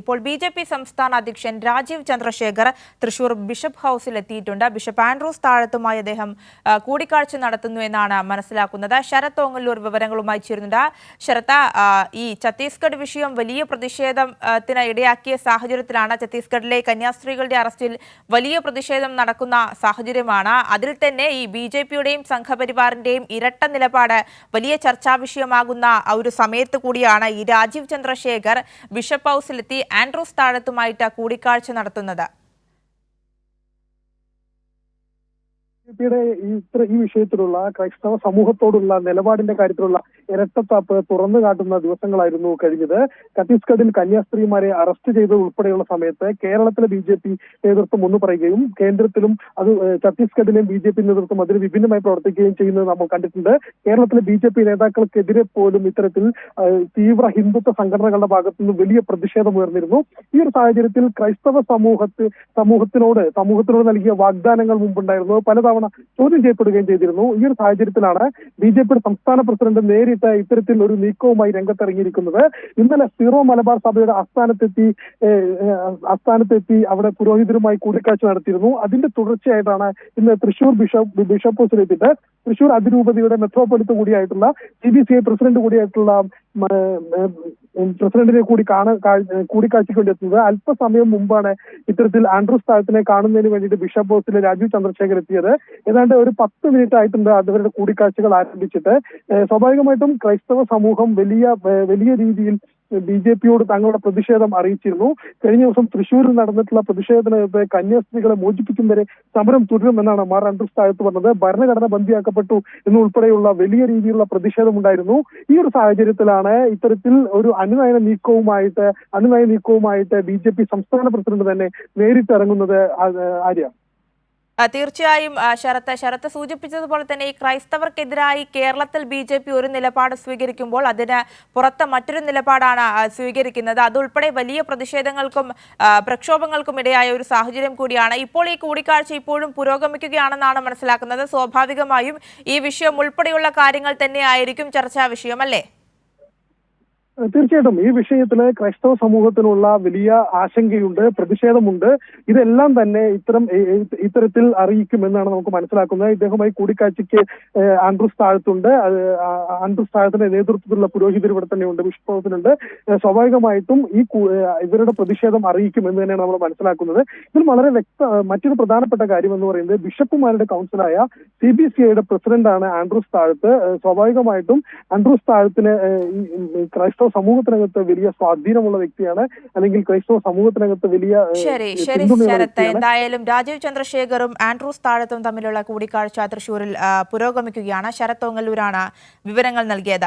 ഇപ്പോൾ ബി.ജെ.പി. സംസ്ഥാന അധ്യക്ഷൻ രാജീവ് ചന്ദ്രശേഖർ തൃശൂർ ബിഷപ്പ് ഹൌസിൽ എത്തിയിട്ടുണ്ട്. ബിഷപ്പ് ആൻഡ്രൂസ് താഴത്തുമായി അദ്ദേഹം കൂടിക്കാഴ്ച നടത്തുന്നു എന്നാണ് മനസ്സിലാക്കുന്നത്. ശരത് ഓങ്ങല്ലൂർ വിവരങ്ങളുമായി ചേരുന്നുണ്ട്. ശരത്, ഈ ഛത്തീസ്ഗഡ് വിഷയം വലിയ പ്രതിഷേധത്തിന് ഇടയാക്കിയ സാഹചര്യത്തിലാണ് ഛത്തീസ്ഗഡിലെ കന്യാസ്ത്രീകളുടെ അറസ്റ്റിൽ വലിയ പ്രതിഷേധം നടക്കുന്ന സാഹചര്യമാണ്. അതിൽ തന്നെ ഈ ബി.ജെ.പിയുടെയും സംഘപരിവാറിന്റെയും ഇരട്ട നിലപാട് വലിയ ചർച്ചാ വിഷയമാകുന്ന ഒരു സമയത്ത് കൂടിയാണ് ഈ രാജീവ് ചന്ദ്രശേഖർ ബിഷപ്പ് ഹൌസിലെത്തി ആൻഡ്രൂസ് താഴത്തുമായിട്ട് കൂടിക്കാഴ്ച നടത്തുന്നത്. ഈ വിഷയത്തിലുള്ള ക്രൈസ്തവ സമൂഹത്തോടുള്ള നിലപാടിന്റെ കാര്യത്തിലുള്ള ഇരട്ടത്താപ്പ് തുറന്നു കാട്ടുന്ന ദിവസങ്ങളായിരുന്നു കഴിഞ്ഞത്. ഛത്തീസ്ഗഡിൽ കന്യാസ്ത്രീമാരെ അറസ്റ്റ് ചെയ്തത് ഉൾപ്പെടെയുള്ള സമയത്ത് കേരളത്തിലെ ബി.ജെ.പി. നേതൃത്വം ഒന്ന് പറയുകയും കേന്ദ്രത്തിലും അത് ഛത്തീസ്ഗഡിലെയും ബി.ജെ.പി. നേതൃത്വം അതിന് വിഭിന്നമായി പ്രവർത്തിക്കുകയും ചെയ്യുന്നത് നമ്മൾ കണ്ടിട്ടുണ്ട്. കേരളത്തിലെ ബി.ജെ.പി. നേതാക്കൾക്കെതിരെ പോലും ഇത്തരത്തിൽ തീവ്ര ഹിന്ദുത്വ സംഘടനകളുടെ ഭാഗത്തുനിന്ന് വലിയ പ്രതിഷേധം ഉയർന്നിരുന്നു. ഈ ഒരു സാഹചര്യത്തിൽ ക്രൈസ്തവ സമൂഹത്തിനോട് നൽകിയ വാഗ്ദാനങ്ങൾ മുമ്പുണ്ടായിരുന്നു, പലതവണ ചോദ്യം ചെയ്യപ്പെടുകയും ചെയ്തിരുന്നു. ഈ ഒരു സാഹചര്യത്തിലാണ് ബി.ജെ.പിയുടെ സംസ്ഥാന പ്രസിഡന്റ് നേരിട്ട് ഇത്തരത്തിൽ ഒരു നീക്കവുമായി രംഗത്തിറങ്ങിയിരിക്കുന്നത്. ഇന്നലെ സീറോ മലബാർ സഭയുടെ ആസ്ഥാനത്തെത്തി അവിടെ പുരോഹിതരുമായി കൂടിക്കാഴ്ച നടത്തിയിരുന്നു. അതിന്റെ തുടർച്ചയായിട്ടാണ് ഇന്ന് തൃശൂർ ബിഷപ്പ് ഹൌസിലെത്തിയിട്ട് തൃശൂർ അതിരൂപതയുടെ മെത്രോപൊലിത്ത കൂടിയായിട്ടുള്ള CBCI പ്രസിഡന്റ് കൂടിയായിട്ടുള്ള പ്രസിഡന്റിനെ കൂടിക്കാഴ്ചയ്ക്ക് വേണ്ടി എത്തുന്നത്. അല്പസമയം മുമ്പാണ് ഇത്തരത്തിൽ ആൻഡ്രൂസ് താഴത്തിനെ കാണുന്നതിന് വേണ്ടിയിട്ട് ബിഷപ്പ് ഹൌസിലെ രാജീവ് ചന്ദ്രശേഖർ എത്തിയത്. ഏതാണ്ട് ഒരു 10 മിനിറ്റ് ആയിട്ടുണ്ട് അവരുടെ കൂടിക്കാഴ്ചകൾ ആരംഭിച്ചിട്ട്. സ്വാഭാവികമായിട്ടും ക്രൈസ്തവ സമൂഹം വലിയ രീതിയിൽ ബി.ജെ.പിയോട് തങ്ങളുടെ പ്രതിഷേധം അറിയിച്ചിരുന്നു. കഴിഞ്ഞ ദിവസം തൃശ്ശൂരിൽ നടന്നിട്ടുള്ള പ്രതിഷേധത്തിനകത്ത് കന്യാസ്ത്രീകളെ മോചിപ്പിക്കും വരെ സമരം തുടരുമെന്നാണ് മാർ ആൻഡ്രൂസ് താഴത്ത് പറഞ്ഞത്. ഭരണഘടന ബന്ദിയാക്കപ്പെട്ടു എന്നുൾപ്പെടെയുള്ള വലിയ രീതിയിലുള്ള പ്രതിഷേധം ഉണ്ടായിരുന്നു. ഈ ഒരു സാഹചര്യത്തിലാണ് ഇത്തരത്തിൽ ഒരു അനുനയ നീക്കവുമായിട്ട് ബി.ജെ.പി. സംസ്ഥാന പ്രസിഡന്റ് തന്നെ നേരിട്ടിറങ്ങുന്നത്. ആര്യ, തീർച്ചയായും ശരത്ത് സൂചിപ്പിച്ചതുപോലെ തന്നെ ഈ ക്രൈസ്തവർക്കെതിരായി കേരളത്തിൽ ബി.ജെ.പി. ഒരു നിലപാട് സ്വീകരിക്കുമ്പോൾ അതിന് പുറത്ത് മറ്റൊരു നിലപാടാണ് സ്വീകരിക്കുന്നത്. അതുൾപ്പെടെ വലിയ പ്രതിഷേധങ്ങൾക്കും പ്രക്ഷോഭങ്ങൾക്കും ഇടയായ ഒരു സാഹചര്യം കൂടിയാണ്. ഇപ്പോൾ ഈ കൂടിക്കാഴ്ച ഇപ്പോഴും പുരോഗമിക്കുകയാണെന്നാണ് മനസ്സിലാക്കുന്നത്. സ്വാഭാവികമായും ഈ വിഷയം ഉൾപ്പെടെയുള്ള കാര്യങ്ങൾ തന്നെ ആയിരിക്കും ചർച്ചാ വിഷയം, അല്ലേ? തീർച്ചയായിട്ടും ഈ വിഷയത്തില് ക്രൈസ്തവ സമൂഹത്തിനുള്ള വലിയ ആശങ്കയുണ്ട്, പ്രതിഷേധമുണ്ട്. ഇതെല്ലാം തന്നെ ഇത്തരത്തിൽ അറിയിക്കുമെന്നാണ് നമുക്ക് മനസ്സിലാക്കുന്നത്. ഇദ്ദേഹമായി കൂടിക്കാഴ്ചയ്ക്ക് ആൻഡ്രൂസ് താഴത്തുണ്ട്. ആൻഡ്രൂസ് താഴത്തിന്റെ നേതൃത്വത്തിലുള്ള പുരോഹിതർ ഇവിടെ തന്നെയുണ്ട്, ബിഷപ്പ് ഹൌസിലുണ്ട്. സ്വാഭാവികമായിട്ടും ഇവരുടെ പ്രതിഷേധം അറിയിക്കുമെന്ന് തന്നെയാണ് നമ്മൾ മനസ്സിലാക്കുന്നത്. ഇതിൽ വളരെ മറ്റൊരു പ്രധാനപ്പെട്ട കാര്യം എന്ന് പറയുന്നത് ബിഷപ്പുമാരുടെ കൗൺസിലായ CBCIയുടെ പ്രസിഡന്റാണ് ആൻഡ്രൂസ് താഴത്ത്. സ്വാഭാവികമായിട്ടും ആൻഡ്രൂസ് താഴത്തിന് ക്രൈസ്തവ സമൂഹത്തിനകത്ത് വലിയ സ്വാധീനമുള്ള വ്യക്തിയാണ്, അല്ലെങ്കിൽ ക്രൈസ്തവ സമൂഹത്തിനകത്ത് വലിയ ശരി ശരത്ത്, എന്തായാലും രാജീവ് ചന്ദ്രശേഖറും ആൻഡ്രൂസ് താഴത്തും തമ്മിലുള്ള കൂടിക്കാഴ്ച തൃശൂരിൽ പുരോഗമിക്കുകയാണ്. ശരത് ഓങ്ങല്ലൂരാണ് വിവരങ്ങൾ നൽകിയത്.